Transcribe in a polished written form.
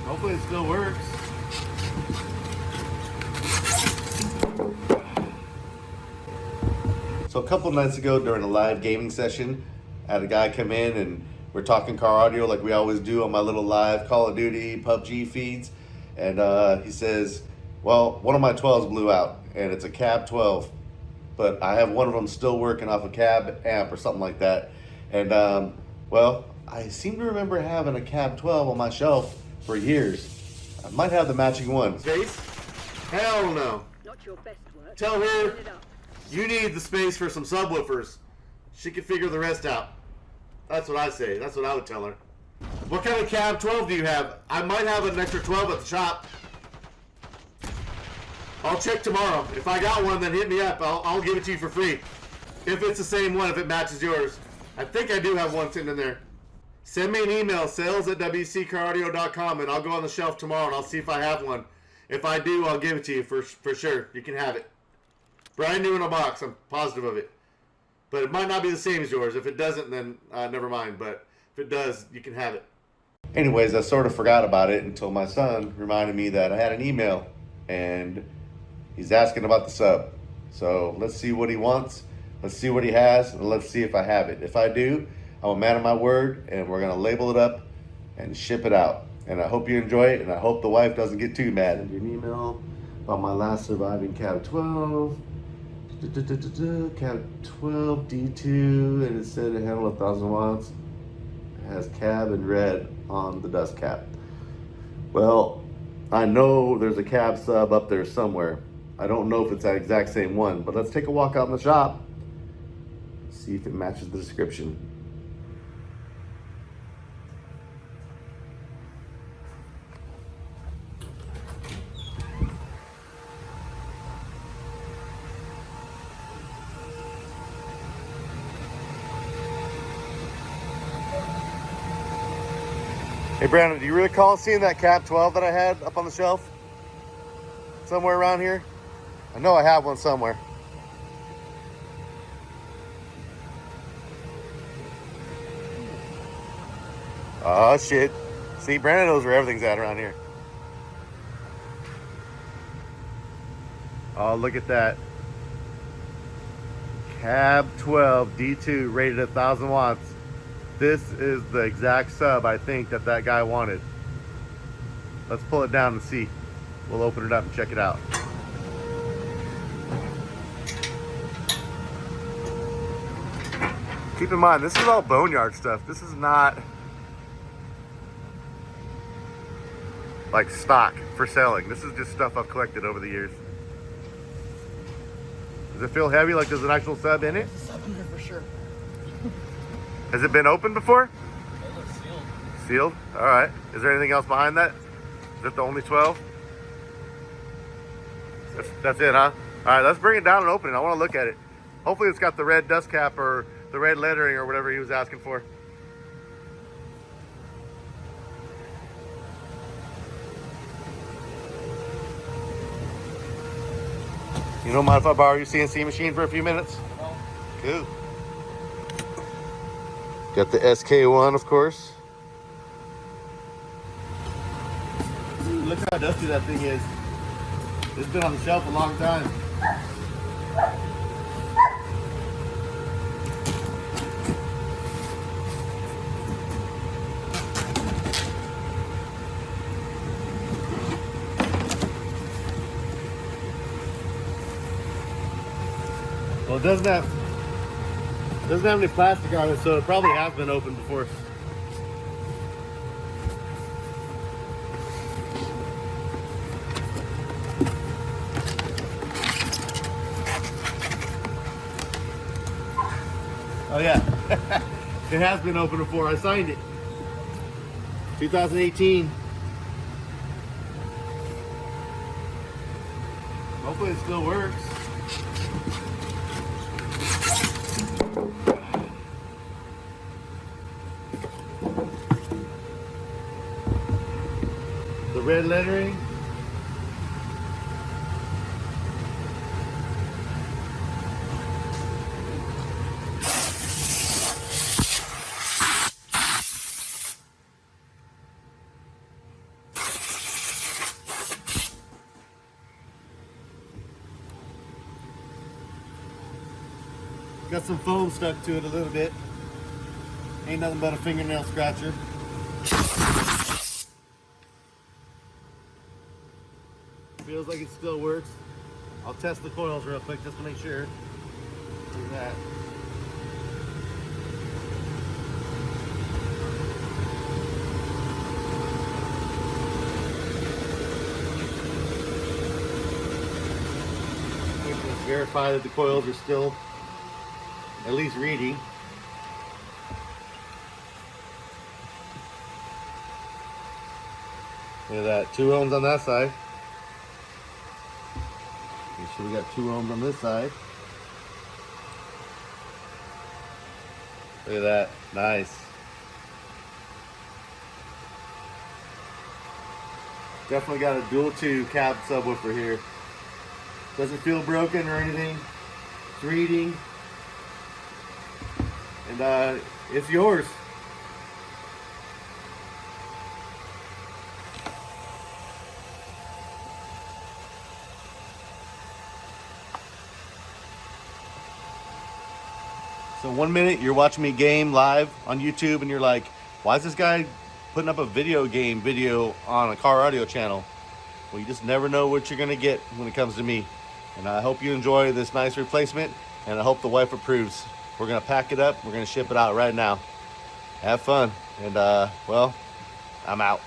Hopefully it still works. So a couple nights ago during a live gaming session, I had a guy come in and we're talking car audio like we always do on my little live Call of Duty, PUBG feeds. And he says, well, one of my 12s blew out and it's a cab 12, but I have one of them still working off a cab amp or something like that. And well, I seem to remember having a cab 12 on my shelf for years. I might have the matching one. Space? Hell no. Not your best work. Tell her you need the space for some subwoofers. She can figure the rest out. That's what I say. That's what I would tell her. What kind of cab 12 do you have? I might have an extra 12 at the shop. I'll check tomorrow. If I got one, then hit me up. I'll give it to you for free. If it's the same one, if it matches yours. I think I do have one sitting in there. Send me an email, sales@wccaraudio.com, and I'll go on the shelf tomorrow and I'll see if I have one. If I do, I'll give it to you for sure. You can have it. Brand new in a box. I'm positive of it. But it might not be the same as yours. If it doesn't, then never mind. But if it does, you can have it. Anyways, I sort of forgot about it until my son reminded me that I had an email. And he's asking about the sub. So let's see what he wants. Let's see what he has. And let's see if I have it. If I do, I'm a man of my word. And we're going to label it up and ship it out. And I hope you enjoy it. And I hope the wife doesn't get too mad. And an email about my last surviving cab 12. Cab 12 D2, and it said it handled 1,000 watts. It has cab in red on the dust cap. Well, I know there's a cab sub up there somewhere. I don't know if it's that exact same one, but let's take a walk out in the shop, see if it matches the description. Hey Brandon, do you recall seeing that cab 12 that I had up on the shelf? Somewhere around here? I know I have one somewhere. Oh shit. See, Brandon knows where everything's at around here. Oh, look at that. Cab 12 D2 rated 1,000 watts. This is the exact sub I think that guy wanted. Let's pull it down and see. We'll open it up and check it out. Keep in mind, this is all boneyard stuff. This is not like stock for selling. This is just stuff I've collected over the years. Does it feel heavy? Like there's an actual sub in it? There's a sub in there for sure. Has it been opened before? It looks sealed. Sealed? All right. Is there anything else behind that? Is that the only 12? That's it, huh? All right, let's bring it down and open it. I want to look at it. Hopefully it's got the red dust cap or the red lettering or whatever he was asking for. You don't mind if I borrow your CNC machine for a few minutes? No. Cool. Got the SK1, of course. Look how dusty that thing is. It's been on the shelf a long time. Well, it doesn't have any plastic on it, so it probably has been opened before. Oh yeah, it has been opened before. I signed it. 2018. Hopefully it still works. The red lettering. Got some foam stuck to it a little bit. Ain't nothing but a fingernail scratcher. Feels like it still works. I'll test the coils real quick just to make sure. Look at that. Let's verify that the coils are still at least reading. Look at that, 2 ohms on that side. Make sure we got 2 ohms on this side. Look at that, nice. Definitely got a dual 2 cab subwoofer here. Doesn't feel broken or anything. It's reading. And it's yours. So 1 minute you're watching me game live on YouTube and you're like, why is this guy putting up a video game video on a car audio channel? Well, you just never know what you're gonna get when it comes to me. And I hope you enjoy this nice replacement, and I hope the wife approves. We're gonna pack it up, we're gonna ship it out right now. Have fun, and well, I'm out.